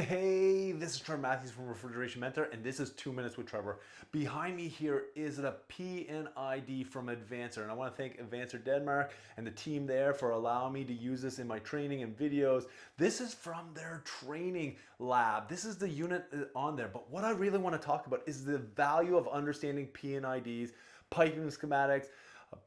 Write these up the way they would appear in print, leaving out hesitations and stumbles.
Hey, this is Trevor Matthews from Refrigeration Mentor, and this is 2 Minutes with Trevor. Behind me here is the P&ID from hvacr, and I want to thank hvacr Denmark and the team there for allowing me to use this in my training and videos. This is from their training lab. This is the unit on there, but what I really want to talk about is the value of understanding P&IDs, piping schematics,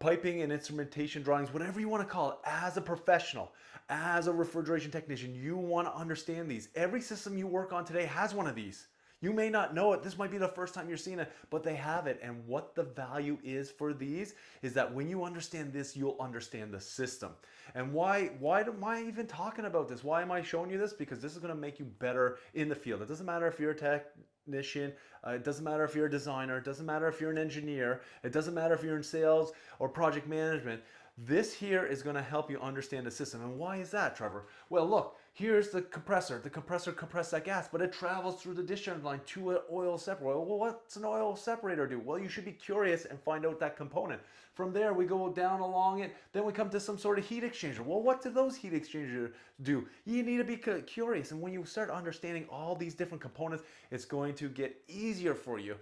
piping and instrumentation drawings, whatever you want to call it, as a professional, as a refrigeration technician, you want to understand these. Every system you work on today has one of these. You may not know it. This might be the first time you're seeing it, but they have it. And what the value is for these is that when you understand this, you'll understand the system. And why am I even talking about this? Why am I showing you this? Because this is going to make you better in the field. It doesn't matter if you're a technician, it doesn't matter if you're a designer, it doesn't matter if you're an engineer, it doesn't matter if you're in sales or project management. This here is going to help you understand the system. And why is that, Trevor? Well, look, here's the compressor. The compressor compresses that gas, but it travels through the discharge line to an oil separator. Well, what's an oil separator do? Well, you should be curious and find out that component. From there, we go down along it. Then we come to some sort of heat exchanger. Well, what do those heat exchangers do? You need to be curious. And when you start understanding all these different components, it's going to get easier for you.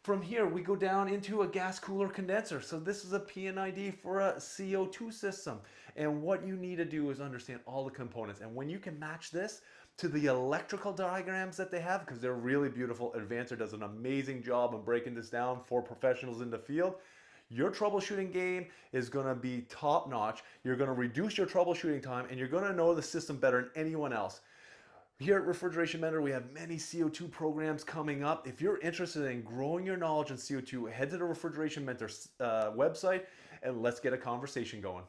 From here, we go down into a gas cooler condenser. So this is a P&ID for a CO2 system. And what you need to do is understand all the components. And when you can match this to the electrical diagrams that they have, because they're really beautiful, hvacr does an amazing job of breaking this down for professionals in the field. Your troubleshooting game is going to be top notch. You're going to reduce your troubleshooting time, and you're going to know the system better than anyone else. Here at Refrigeration Mentor, we have many CO2 programs coming up. If you're interested in growing your knowledge in CO2, head to the Refrigeration Mentor website and let's get a conversation going.